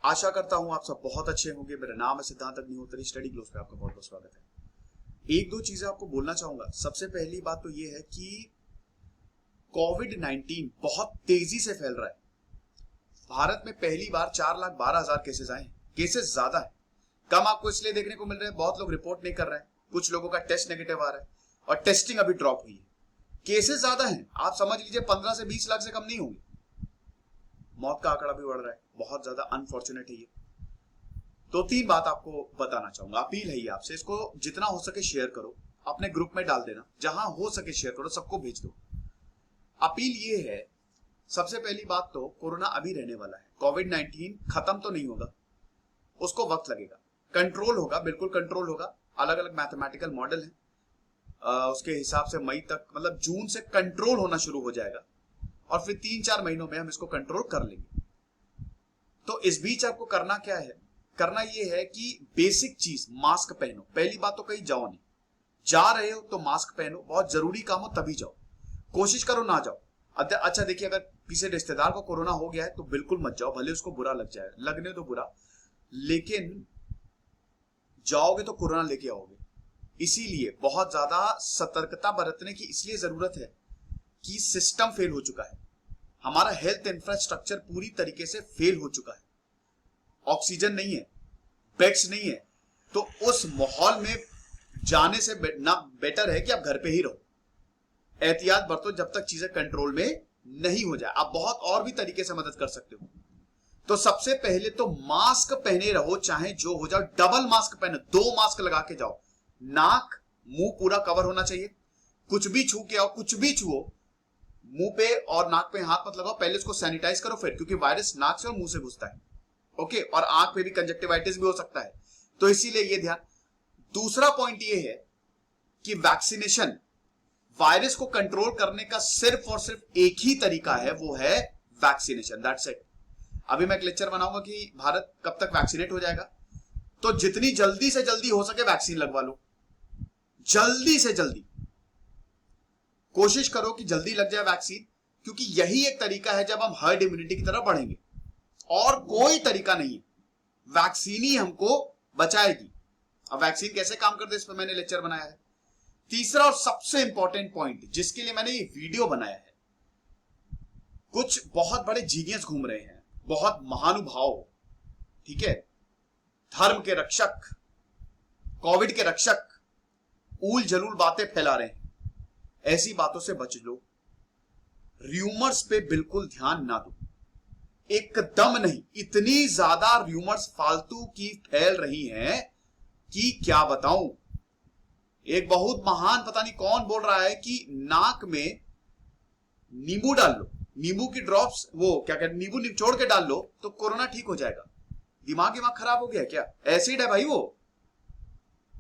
आशा करता हूं आप सब बहुत अच्छे होंगे। मेरा नाम है सिद्धांत अग्निहोत्री। स्टडी ग्लोस पे आपका बहुत बहुत स्वागत है। एक दो चीजें आपको बोलना चाहूंगा। सबसे पहली बात तो ये है कि कोविड-19 बहुत तेजी से फैल रहा है। भारत में पहली बार 4,12,000 केसेस आए हैं। केसेस ज्यादा है, कम आपको इसलिए देखने को मिल रहे हैं, बहुत लोग रिपोर्ट नहीं कर रहे हैं, कुछ लोगों का टेस्ट नेगेटिव आ रहा है और टेस्टिंग अभी ड्रॉप हुई है। केसेस ज्यादा हैं, आप समझ लीजिए 15 से 20 लाख से कम नहीं होंगे। मौत का आंकड़ा भी बढ़ रहा है, बहुत ज्यादा अनफॉर्चुनेट है ये। तो तीन बात आपको बताना चाहूंगा। अपील है ये आपसे, इसको जितना हो सके शेयर करो, अपने ग्रुप में डाल देना, जहां हो सके शेयर करो, सबको भेज दो। अपील ये है, सबसे पहली बात तो कोरोना अभी रहने वाला है। कोविड-19 खत्म तो नहीं होगा, उसको वक्त लगेगा, कंट्रोल होगा, बिल्कुल कंट्रोल होगा। अलग अलग मैथमेटिकल मॉडल है, उसके हिसाब से मई तक, मतलब जून से कंट्रोल होना शुरू हो जाएगा और फिर 3-4 महीनों में हम इसको कंट्रोल कर लेंगे। तो इस बीच आपको करना क्या है? करना यह है कि बेसिक चीज, मास्क पहनो। पहली बात तो कहीं जाओ नहीं, जा रहे हो तो मास्क पहनो, बहुत जरूरी काम हो तभी जाओ, कोशिश करो ना जाओ। अच्छा देखिए, अगर किसी रिश्तेदार को कोरोना हो गया है तो बिल्कुल मत जाओ, भले उसको बुरा लग जाए, लगने दो बुरा, लेकिन जाओगे तो कोरोना लेके आओगे। इसीलिए बहुत ज्यादा सतर्कता बरतने की इसलिए जरूरत है कि सिस्टम फेल हो चुका है, हमारा हेल्थ इंफ्रास्ट्रक्चर पूरी तरीके से फेल हो चुका है। ऑक्सीजन नहीं है, बेड्स नहीं है, तो उस माहौल में जाने से ना बेटर है कि आप घर पे ही रहो, एहतियात बरतो जब तक चीजें कंट्रोल में नहीं हो जाए। आप बहुत और भी तरीके से मदद कर सकते हो। तो सबसे पहले तो मास्क पहने रहो, चाहे जो हो जाओ, डबल मास्क पहनो, 2 मास्क लगा के जाओ। नाक मुंह पूरा कवर होना चाहिए। कुछ भी छू के आओ, कुछ भी छुओ, मुंह पे और नाक पे हाथ मत लगाओ, पहले इसको सैनिटाइज करो फिर, क्योंकि वायरस नाक से और मुंह से घुसता है। ओके, और आंख पे भी कंजक्टिवाइटिस भी हो सकता है, तो इसीलिए ये ध्यान। दूसरा पॉइंट ये है कि वैक्सीनेशन, वायरस को कंट्रोल करने का सिर्फ और सिर्फ एक ही तरीका है, वो है वैक्सीनेशन, दैट्स इट। अभी मैं एक लेक्चर बनाऊंगा कि भारत कब तक वैक्सीनेट हो जाएगा, तो जितनी जल्दी से जल्दी हो सके वैक्सीन लगवा लो, जल्दी से जल्दी कोशिश करो कि जल्दी लग जाए वैक्सीन, क्योंकि यही एक तरीका है जब हम हर्ड इम्यूनिटी की तरफ बढ़ेंगे, और कोई तरीका नहीं है। वैक्सीन ही हमको बचाएगी। अब वैक्सीन कैसे काम करते हैं इस पर मैंने लेक्चर बनाया है। तीसरा और सबसे इंपॉर्टेंट पॉइंट जिसके लिए मैंने ये वीडियो बनाया है, कुछ बहुत बड़े जीनियस घूम रहे हैं, बहुत महानुभाव, ठीक है, धर्म के रक्षक, कोविड के रक्षक, ऊल जलूल बातें फैला रहे हैं। ऐसी बातों से बच लो, र्यूमर्स पे बिल्कुल ध्यान ना दो, एकदम नहीं। इतनी ज्यादा र्यूमर्स फालतू की फैल रही हैं कि क्या बताऊं। एक बहुत महान, पता नहीं कौन बोल रहा है कि नाक में नींबू डाल लो, नींबू की ड्रॉप्स, वो क्या कहते, नींबू निचोड़ के डाल लो तो कोरोना ठीक हो जाएगा। दिमाग खराब हो गया क्या? एसिड है भाई, वो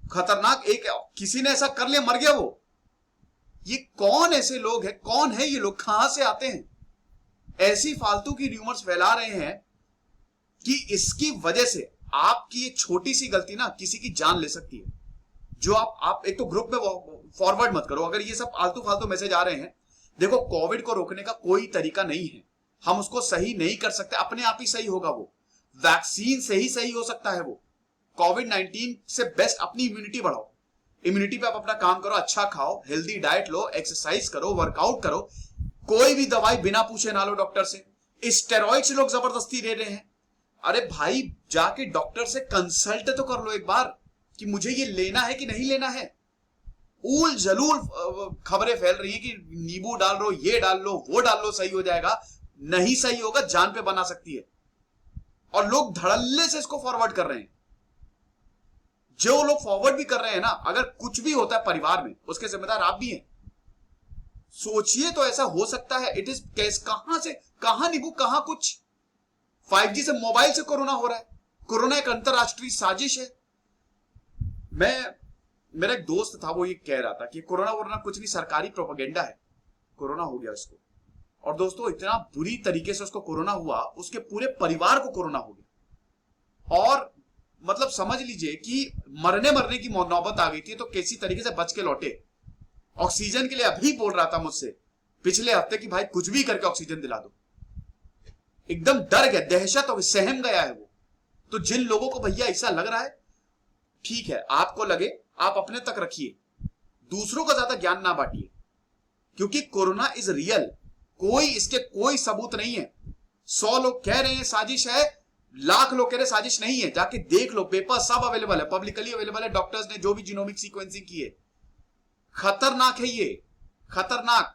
खतरनाक। एक किसी ने ऐसा कर लिया, मर गया वो। ये कौन ऐसे लोग हैं, कौन है ये लोग, कहां से आते हैं, ऐसी फालतू की र्यूमर्स फैला रहे हैं कि इसकी वजह से आपकी ये छोटी सी गलती ना किसी की जान ले सकती है। जो आप एक तो ग्रुप में फॉरवर्ड मत करो अगर ये सब आलतू फालतू मैसेज आ रहे हैं। देखो, कोविड को रोकने का कोई तरीका नहीं है, हम उसको सही नहीं कर सकते, अपने आप ही सही होगा वो, वैक्सीन से ही सही हो सकता है वो। कोविड-19 से बेस्ट अपनी इम्यूनिटी बढ़ाओ, इम्यूनिटी पे आप अपना काम करो, अच्छा खाओ, हेल्दी डाइट लो, एक्सरसाइज करो, वर्कआउट करो, कोई भी दवाई बिना पूछे ना लो डॉक्टर से। स्टेरॉइड्स लोग जबरदस्ती दे रहे हैं, अरे भाई जाके डॉक्टर से कंसल्ट तो कर लो एक बार कि मुझे ये लेना है कि नहीं लेना है। ऊल जलूल खबरें फैल रही हैं कि नींबू डाल लो, ये डाल लो, वो डाल लो, सही हो जाएगा। नहीं सही होगा, जान पे बना सकती है, और लोग धड़ल्ले से इसको फॉरवर्ड कर रहे हैं। जो लोग फॉरवर्ड भी कर रहे हैं ना, अगर कुछ भी होता है परिवार में, उसके जिम्मेदार आप भी हैं। सोचिए तो ऐसा हो सकता है। इट इज केस, कहां से कहां नींबू, कहां कुछ। 5G से, मोबाइल से कोरोना हो रहा है। कोरोना एक अंतरराष्ट्रीय साजिश है। मेरा एक दोस्त था, वो ये कह रहा था कि कोरोना कुछ नहीं, सरकारी प्रोपेगेंडा है, कोरोना हो गया उसको। और दोस्तों, इतना बुरी तरीके से उसको कोरोना हुआ, उसके पूरे परिवार को कोरोना हो गया, और मतलब समझ लीजिए कि मरने की नौबत आ गई थी। तो किसी तरीके से बच के लौटे। ऑक्सीजन के लिए अभी बोल रहा था मुझसे पिछले हफ्ते कि भाई कुछ भी करके ऑक्सीजन दिला दो। एकदम डर गया, दहशत हो गई, सहम गया है वो। तो जिन लोगों को भैया ऐसा लग रहा है, ठीक है, आपको लगे, आप अपने तक रखिए, दूसरों का ज्यादा ज्ञान ना बांटिए, क्योंकि कोरोना इज रियल, इसके कोई सबूत नहीं है। 100 लोग कह रहे हैं साजिश है, लाख लोग कह रहे हैं साजिश नहीं है, जाके देख लो, पेपर सब अवेलेबल है, पब्लिकली अवेलेबल है, डॉक्टर्स ने जो भी जीनोमिक सीक्वेंसिंग की है। खतरनाक है ये, खतरनाक।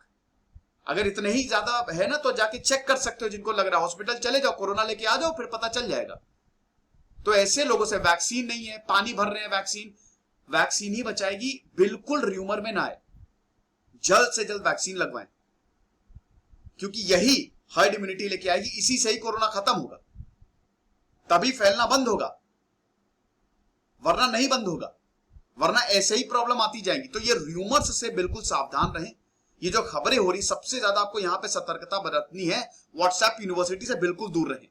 अगर इतने ही ज्यादा है ना तो जाके चेक कर सकते हो, जिनको लग रहा है हॉस्पिटल चले जाओ, कोरोना लेके आ जाओ, फिर पता चल जाएगा। तो ऐसे लोगों से वैक्सीन नहीं है, पानी भर रहे हैं, वैक्सीन ही बचाएगी, बिल्कुल र्यूमर में ना आए, जल्द से जल्द वैक्सीन लगवाएं, क्योंकि यही हर्ड इम्यूनिटी लेके आएगी, इसी से ही कोरोना खत्म होगा, तभी फैलना बंद होगा, वरना नहीं बंद होगा, वरना ऐसे ही प्रॉब्लम आती जाएंगी। तो ये र्यूमर्स से बिल्कुल सावधान रहें। ये जो खबरें हो रही, सबसे ज्यादा आपको यहां पे सतर्कता बरतनी है, व्हाट्सएप यूनिवर्सिटी से बिल्कुल दूर रहें।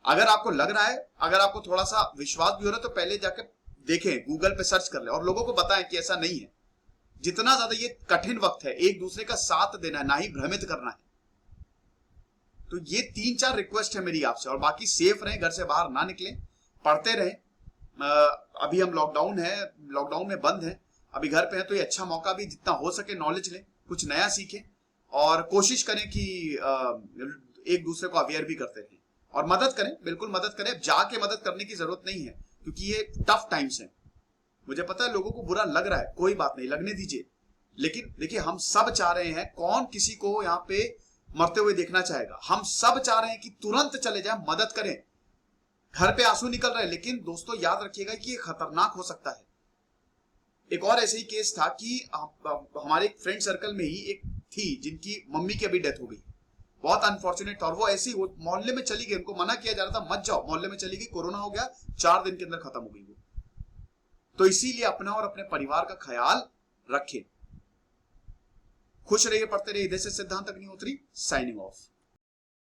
अगर आपको लग रहा है, अगर आपको थोड़ा सा विश्वास भी हो रहा है, तो पहले जाकर देखें, गूगल पे सर्च कर ले और लोगों को बताएं कि ऐसा नहीं है। जितना ज्यादा ये कठिन वक्त है, एक दूसरे का साथ देना है, ना ही भ्रमित करना है। तो ये 3-4 रिक्वेस्ट है मेरी आपसे, और बाकी सेफ रहें, घर से बाहर ना निकलें, पढ़ते रहें। अभी हम लॉकडाउन में बंद हैं, अभी घर पे हैं, तो ये अच्छा मौका भी, जितना हो सके नॉलेज लें, कुछ नया सीखें, और कोशिश करें कि एक दूसरे को अवेयर भी करते रहें, और मदद करें, बिल्कुल मदद करें। जाके मदद करने की जरूरत नहीं है, क्योंकि ये टफ टाइम्स हैं। मुझे पता है लोगों को बुरा लग रहा है, कोई बात नहीं, लगने दीजिए। लेकिन देखिए, हम सब चाह रहे हैं, कौन किसी को यहाँ पे मरते हुए देखना चाहेगा? हम सब चाह रहे हैं कि तुरंत चले जाए, मदद करें। घर पे आंसू निकल रहे हैं, लेकिन दोस्तों याद रखिएगा कि ये खतरनाक हो सकता है। एक और ऐसे ही केस था कि हमारे एक फ्रेंड सर्कल में ही एक थी जिनकी मम्मी की अभी डेथ हो गई, बहुत अनफॉर्चुनेट था, और वो ऐसे ही मोहल्ले में चली गई, उनको मना किया जा रहा था मत जाओ, मोहल्ले में चली गई, कोरोना हो गया, 4 दिन के अंदर खत्म हो गई वो। तो इसीलिए अपना और अपने परिवार का ख्याल रखें। खुश रहिए, पढ़ते रहिए। इधर से सिद्धांत अग्निहोत्री, साइनिंग ऑफ।